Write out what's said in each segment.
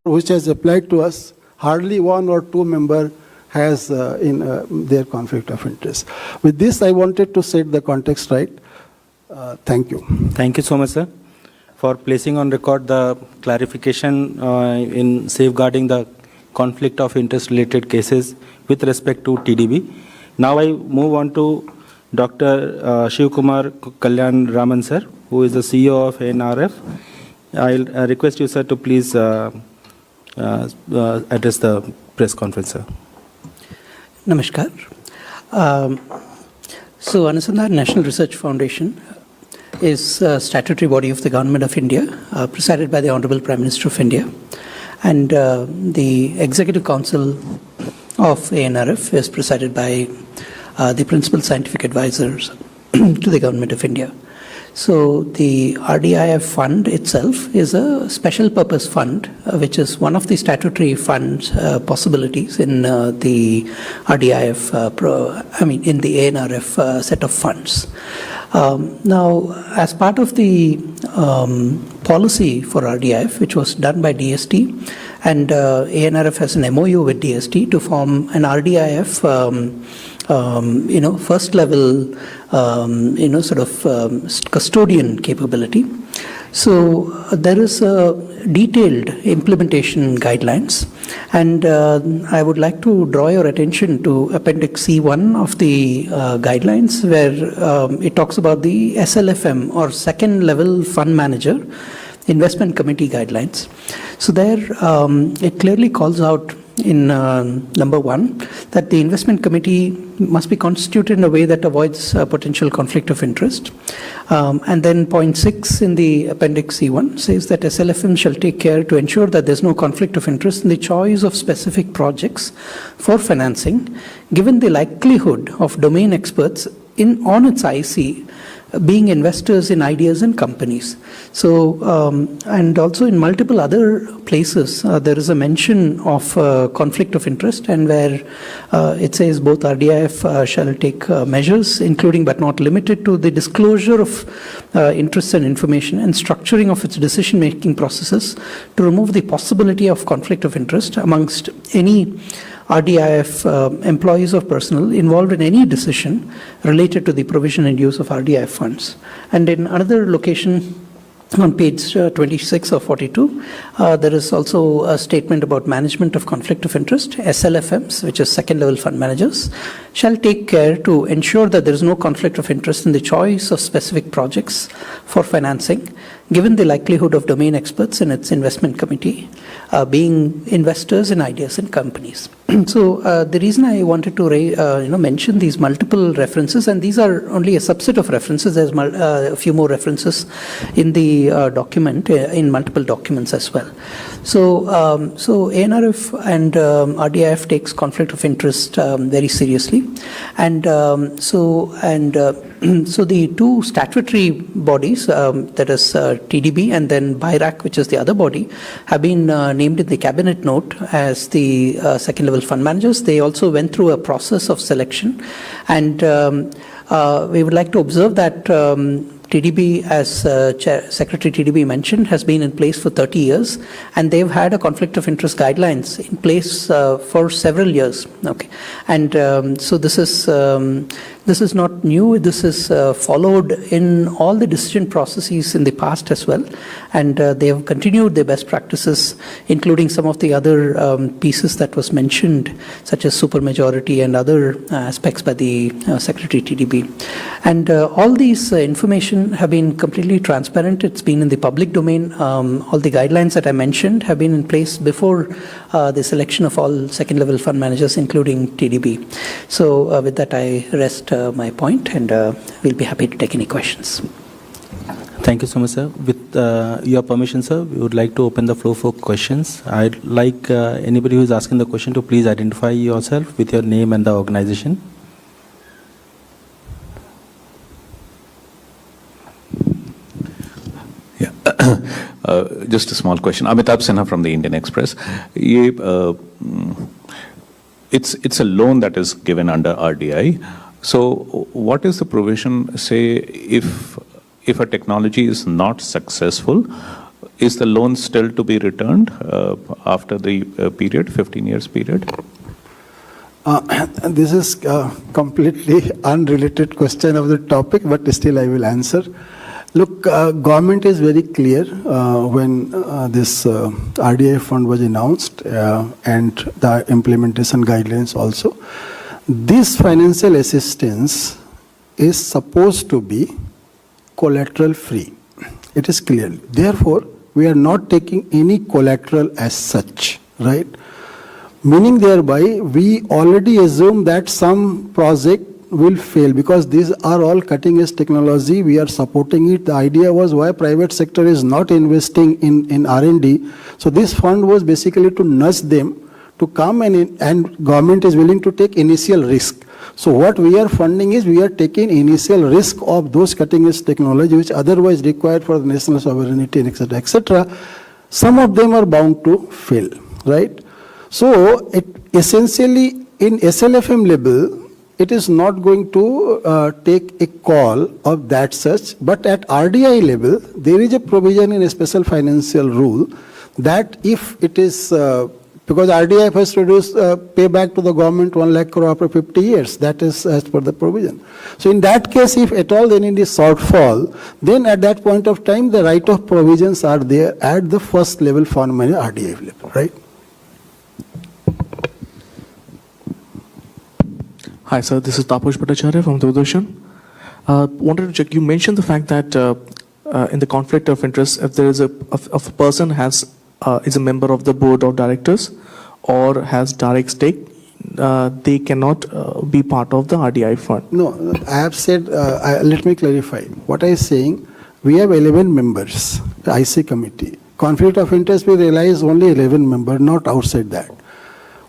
which has applied to us, hardly one or two member has their conflict of interest. With this, I wanted to set the context right. Thank you. Thank you so much, sir, for placing on record the clarification in safeguarding the conflict of interest related cases with respect to TDB. Now I move on to Dr. Shiv Kumar Kalyan Raman, sir, who is the CEO of NRF. I'll request you, sir, to please address the press conference, sir. Namaskar. So Anusandhan National Research Foundation is a statutory body of the Government of India, presided by the Honorable Prime Minister of India. And the Executive Council of ANRF is presided by the Principal Scientific Advisors to the Government of India. So the RDIF fund itself is a special purpose fund, which is one of the statutory funds possibilities in the RDIF, in the ANRF set of funds. Now, as part of the policy for RDIF, which was done by DST, and ANRF has an MOU with DST to form an RDIF, first level, custodian capability. So there is a detailed implementation guidelines, and I would like to draw your attention to Appendix C1 of the guidelines, where it talks about the SLFM, or Second Level Fund Manager Investment Committee guidelines. So there it clearly calls out in number 1 that the investment committee must be constituted in a way that avoids potential conflict of interest. And then point 6 in the Appendix C1 says that SLFM shall take care to ensure that there's no conflict of interest in the choice of specific projects for financing, given the likelihood of domain experts on its IC being investors in ideas and companies. So, and also in multiple other places, there is a mention of conflict of interest, and where it says both RDIF shall take measures, including but not limited to the disclosure of interests and information and structuring of its decision-making processes to remove the possibility of conflict of interest amongst any RDIF employees or personnel involved in any decision related to the provision and use of RDIF funds. And in another location on page 26 or 42, there is also a statement about management of conflict of interest. SLFMs, which is second level fund managers, shall take care to ensure that there is no conflict of interest in the choice of specific projects for financing, given the likelihood of domain experts in its investment committee being investors in ideas and companies. So the reason I wanted to mention these multiple references, and these are only a subset of references, there's a few more references in the document, in multiple documents as well. So ANRF and RDIF takes conflict of interest very seriously, and so the two statutory bodies, that is TDB and then BIRAC, which is the other body, have been named in the cabinet note as the second level fund managers. They also went through a process of selection, and we would like to observe that TDB, as Secretary TDB mentioned, has been in place for 30 years, and they've had a conflict of interest guidelines in place for several years. Okay, and so this is not new. This is followed in all the decision processes in the past as well, and they have continued their best practices, including some of the other pieces that was mentioned, such as supermajority and other aspects by the Secretary TDB. And all these information have been completely transparent. It's been in the public domain. All the guidelines that I mentioned have been in place before the selection of all second level fund managers, including TDB. So with that, I rest my point, and we'll be happy to take any questions. Thank you so much, sir. With your permission, sir, we would like to open the floor for questions. I'd like anybody who is asking the question to please identify yourself with your name and the organization. Yeah, just a small question. Amitabh Sinha from the Indian Express. It's a loan that is given under RDI. So what is the provision, say, if a technology is not successful, Is the loan still to be returned after the period, 15 years period? This is a completely unrelated question of the topic, but still I will answer. Look, government is very clear when this RDI fund was announced and the implementation guidelines also. This financial assistance is supposed to be collateral free. It is clear. Therefore, we are not taking any collateral as such, right? Meaning thereby, we already assume that some project will fail because these are all cutting edge technology. We are supporting it. The idea was why private sector is not investing in R&D. So this fund was basically to nudge them to come and government is willing to take initial risk. So what we are funding is we are taking initial risk of those cutting edge technology which otherwise required for the national sovereignty, etc., etc. Some of them are bound to fail, right? So it essentially in SLFM level, it is not going to take a call of that such, but at RDI level, there is a provision in a special financial rule that if it is, because RDI has to pay back to the government 1 lakh crore after 50 years, that is as per the provision. So in that case, if at all there is shortfall, then at that point of time, the right of provisions are there at the first level fund manager RDI level, right? Hi, sir. This is Taposh Bhattacharya from Doordarshan. Wanted to check. You mentioned the fact that in the conflict of interest, if there is a person is a member of the board of directors or has direct stake, they cannot be part of the RDI fund. No, I have said. Let me clarify. What I am saying, we have 11 members, the IC committee. Conflict of interest, we realize only 11 members, not outside that.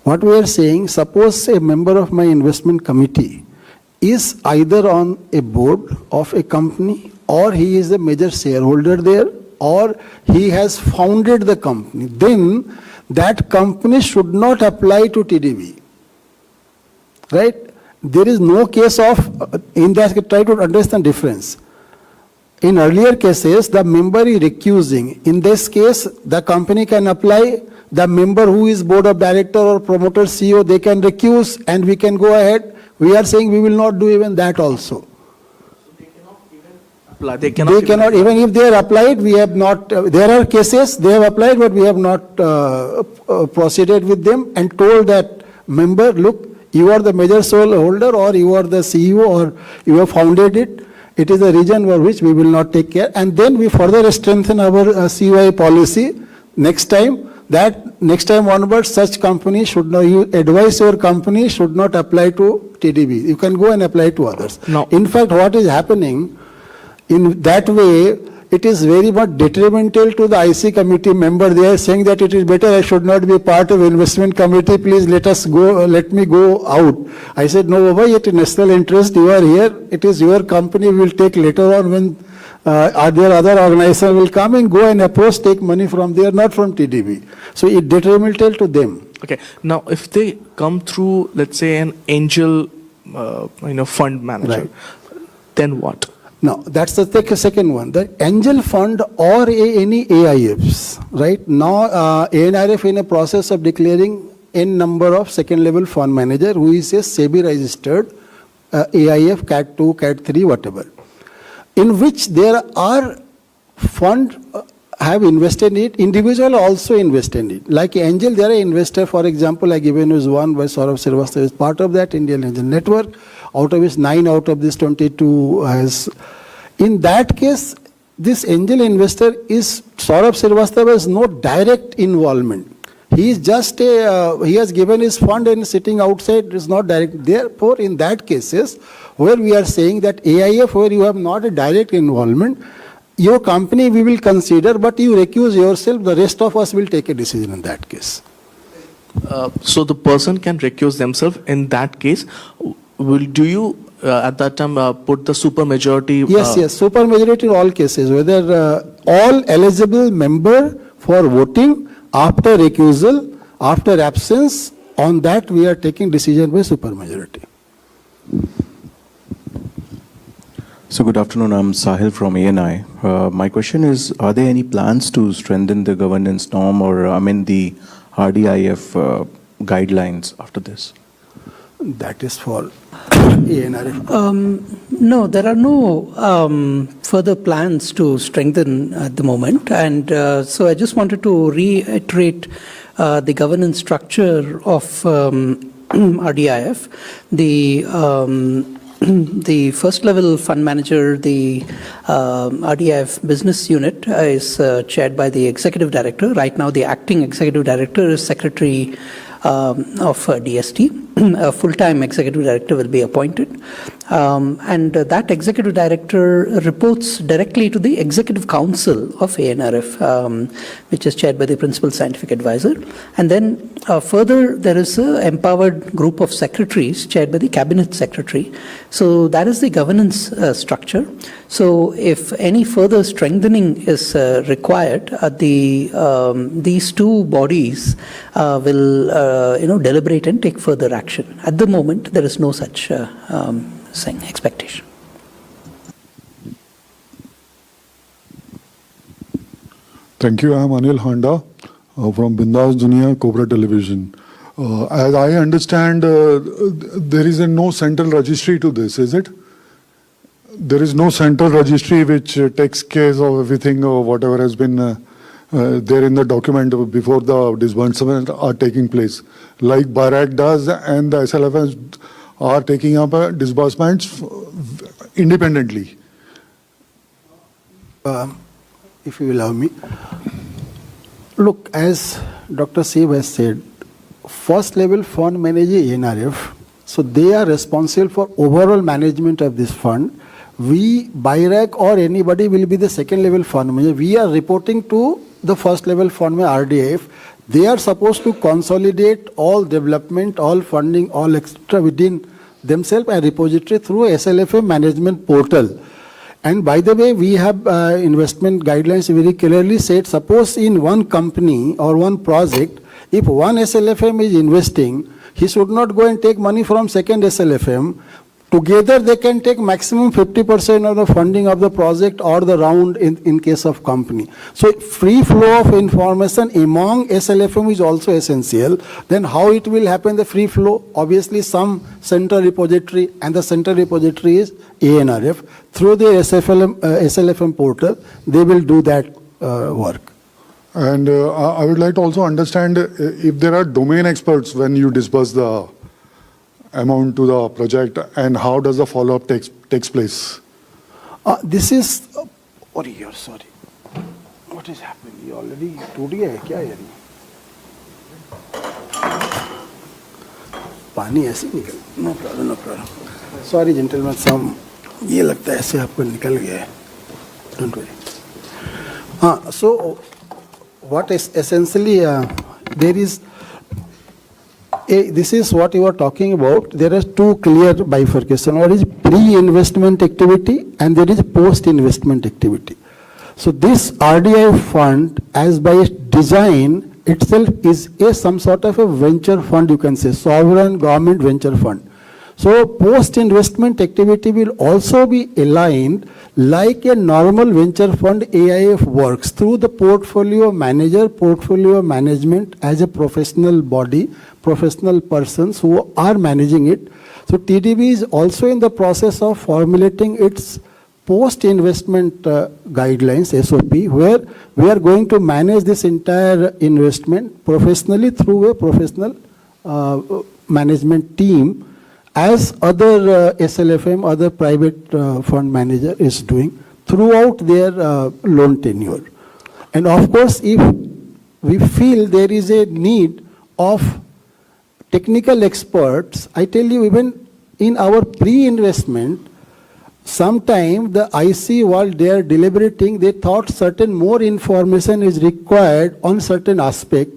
What we are saying, suppose a member of my investment committee is either on a board of a company or he is a major shareholder there or he has founded the company, then that company should not apply to TDB. Right? There is no case of, in that, try to understand difference. In earlier cases, the member is recusing. In this case, the company can apply. The member who is board of director or promoter CEO, they can recuse and we can go ahead. We are saying we will not do even that also. They cannot even if they are applied, we have not, there are cases they have applied, but we have not proceeded with them and told that member, look, you are the major shareholder or you are the CEO or you have founded it. It is a reason for which we will not take care. And then we further strengthen our CY policy next time. That next time onwards, such company should not, you advise your company should not apply to TDB. You can go and apply to others. No. In fact, what is happening, in that way, it is very much detrimental to the IC committee member. They are saying that it is better I should not be part of investment committee. Please let me go out. I said, no, Baba, it is national interest. You are here. It is your company. We will take later on when there other organization will come and go and approach, take money from there, not from TDB. So it detrimental to them. Okay. Now, if they come through, let's say, an angel, fund manager, Right. then what? Now, that's the second one. The angel fund or any AIFs, right? Now, ANRF in a process of declaring n number of second level fund manager who is a SEBI registered AIF, CAT 2, CAT 3, whatever, in which there are fund have invested in it, individual also invested in it. Like angel, there are investor, for example, I given you one by Saurabh Srivastava is part of that Indian Angel Network, out of which 9 out of this 22 has. In that case, this angel investor is, Saurabh Srivastava has no direct involvement. He is just he has given his fund and sitting outside, is not direct. Therefore, in that cases, where we are saying that AIF, where you have not a direct involvement, your company we will consider, but you recuse yourself, the rest of us will take a decision in that case. So the person can recuse themselves in that case. Do you at that time put the super majority? Yes, super majority in all cases, whether all eligible member for voting after recusal, after absence, on that we are taking decision by super majority. So good afternoon, I'm Sahil from ANI. My question is, are there any plans to strengthen the governance norm or amend the RDIF guidelines after this? That is for ANRF. No, there are no further plans to strengthen at the moment. And so I just wanted to reiterate the governance structure of RDIF. The first level fund manager, the RDIF business unit is chaired by the executive director. Right now, the acting executive director is secretary of DST. A full-time executive director will be appointed. And that executive director reports directly to the executive council of ANRF, which is chaired by the principal scientific advisor. And then further, there is an empowered group of secretaries chaired by the cabinet secretary. So that is the governance structure. So if any further strengthening is required, these two bodies will deliberate and take further action. At the moment, there is no such expectation. Thank you. I am Anil Handa from Bindas Dunia Cobra Television. As I understand, there is no central registry to this, is it? There is no central registry which takes care of everything or whatever has been there in the document before the disbursements are taking place. Like BIRAC does and the SLFs are taking up disbursements independently. If you allow me. Look, as Dr. Siv has said, first level fund manager ANRF, so they are responsible for overall management of this fund. We, BIRAC or anybody will be the second level fund manager. We are reporting to the first level fund manager RDIF. They are supposed to consolidate all development, all funding, all extra within themselves and repository through SLFM management portal. And by the way, we have investment guidelines very clearly said, suppose in one company or one project, if one SLFM is investing, he should not go and take money from second SLFM. Together they can take maximum 50% of the funding of the project or the round in case of company. So free flow of information among SLFM is also essential. Then how it will happen, the free flow? Obviously some central repository, and the central repository is ANRF. Through the SLFM portal, they will do that work. And I would like to also understand if there are domain experts when you disburse the amount to the project, and how does the follow-up takes place? This is, sorry. What is happening? You already told hai kya? Pani aise nikal. No problem, no problem. Sorry, gentlemen. Some ये लगता है ऐसे आपको निकल गया है. Don't worry. So what is essentially there is. This is what you are talking about. There are two clear bifurcation. One is pre-investment activity and there is post-investment activity. So this RDI fund, as by its design itself, is some sort of a venture fund, you can say, sovereign government venture fund. So post-investment activity will also be aligned like a normal venture fund AIF works through the portfolio manager, portfolio management as a professional body, professional persons who are managing it. So TDB is also in the process of formulating its post-investment guidelines, SOP, where we are going to manage this entire investment professionally through a professional management team, as other SLFM, other private fund manager is doing throughout their loan tenure. And of course, if we feel there is a need of technical experts, I tell you, even in our pre-investment, sometime the IC, while they are deliberating, they thought certain more information is required on certain aspect.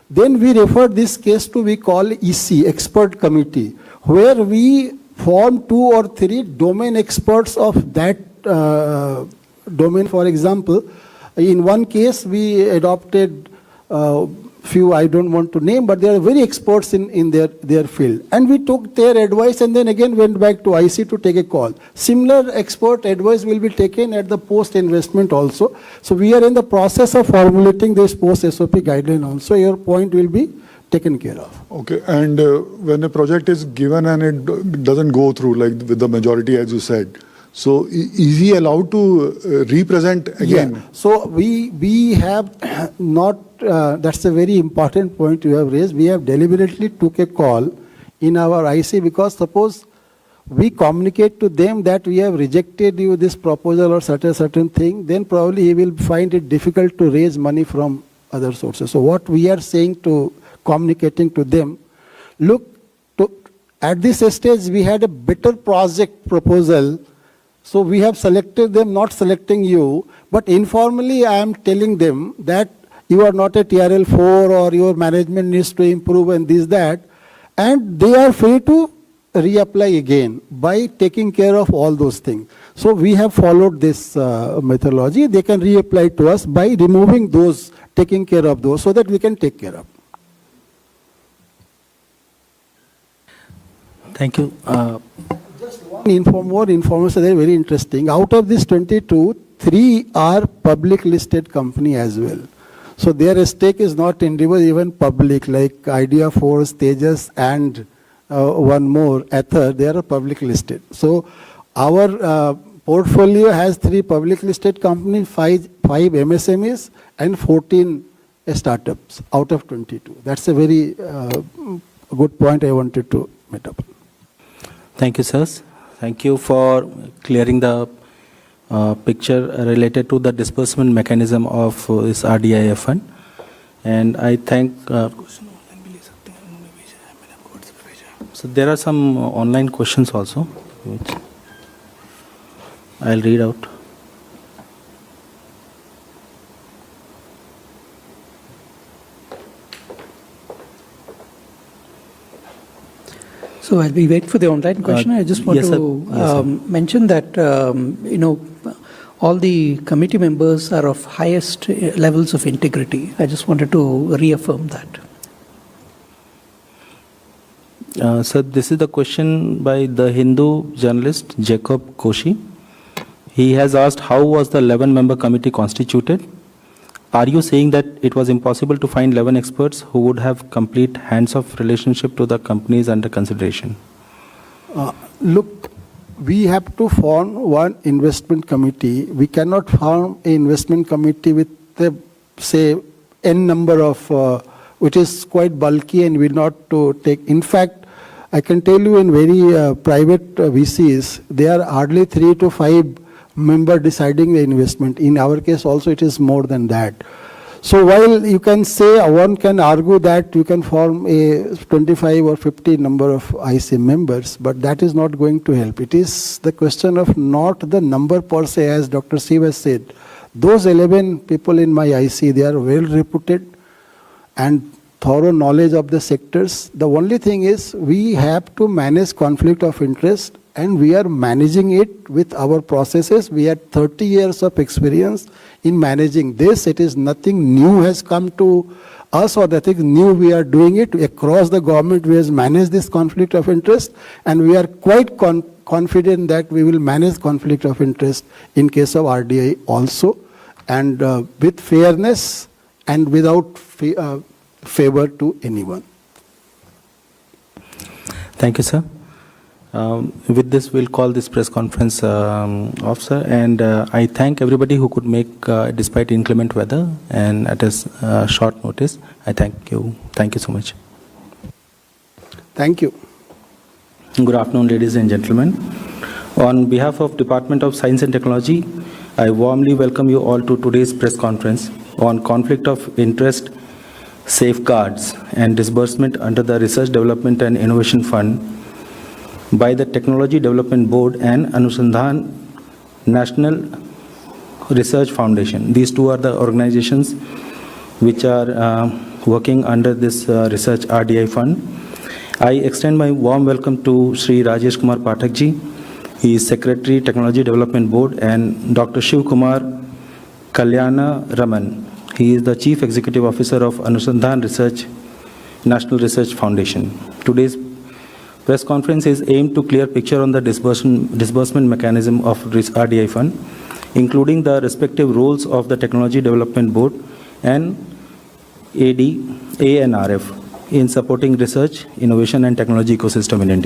Then we refer this case to, we call EC, expert committee, where we form 2 or 3 domain experts of that domain. For example, in one case we adopted few I don't want to name, but they are very experts in their field. And we took their advice and then again went back to IC to take a call. Similar expert advice will be taken at the post-investment also. So we are in the process of formulating this post-SOP guideline also. Your point will be taken care of. Okay, and when a project is given and it doesn't go through, like with the majority, as you said, so is he allowed to represent again? Yeah. So we have not, that's a very important point you have raised. We have deliberately took a call in our IC because suppose we communicate to them that we have rejected you this proposal or certain thing, then probably he will find it difficult to raise money from other sources. So what we are saying to communicating to them, look, at this stage we had a better project proposal, so we have selected them, not selecting you, but informally I am telling them that you are not a TRL4 or your management needs to improve and this, that, and they are free to reapply again by taking care of all those things. So we have followed this methodology. They can reapply to us by removing those, taking care of those, so that we can take care of. Thank you. More information, they are very interesting. Out of this 22, 3 are public listed company as well. So their stake is not individual, even public, like Idea Force, Tejas, and one more, Ether, they are public listed. So our portfolio has 3 public listed companies, 5 MSMEs, and 14 startups out of 22. That's a very good point I wanted to make up. Thank you, sirs. Thank you for clearing the picture related to the disbursement mechanism of this RDIF fund. And I thank... so there are some online questions also, which I'll read out. So as we wait for the online question, I just want yes, to mention that, all the committee members are of highest levels of integrity. I just wanted to reaffirm that. Sir, this is the question by the Hindu journalist Jacob Koshi. He has asked, how was the 11-member committee constituted? Are you saying that it was impossible to find 11 experts who would have complete hands-off relationship to the companies under consideration? Look, we have to form one investment committee. We cannot form an investment committee with, say, n number of, which is quite bulky and will not to take. In fact, I can tell you in very private VCs, there are hardly 3 to 5 member deciding the investment. In our case also it is more than that. So while you can say, one can argue that you can form a 25 or 50 number of IC members, but that is not going to help. It is the question of not the number per se, as Dr. Siv has said. Those 11 people in my IC, they are well reputed and thorough knowledge of the sectors. The only thing is we have to manage conflict of interest, and we are managing it with our processes. We had 30 years of experience in managing this. It is nothing new has come to us or nothing new we are doing it. Across the government we have managed this conflict of interest, and we are quite confident that we will manage conflict of interest in case of RDI also, and with fairness and without favor to anyone. Thank you, sir. With this, we'll call this press conference off, sir. And I thank everybody who could make, despite inclement weather and at a short notice. I thank you. Thank you so much. Thank you. Good afternoon, ladies and gentlemen. On behalf of Department of Science and Technology, I warmly welcome you all to today's press conference on conflict of interest, safeguards, and disbursement under the Research Development and Innovation Fund by the Technology Development Board and Anusandhan National Research Foundation. These two are the organizations which are working under this research RDI fund. I extend my warm welcome to Sri Rajesh Kumar Pathak ji. He is Secretary, Technology Development Board, and Dr. Shiv Kumar Kalyana Raman. He is the Chief Executive Officer of Anusandhan Research, National Research Foundation. Today's press conference is aimed to clear picture on the disbursement mechanism of RDI fund, including the respective roles of the Technology Development Board and ANRF in supporting research, innovation and technology ecosystem in India.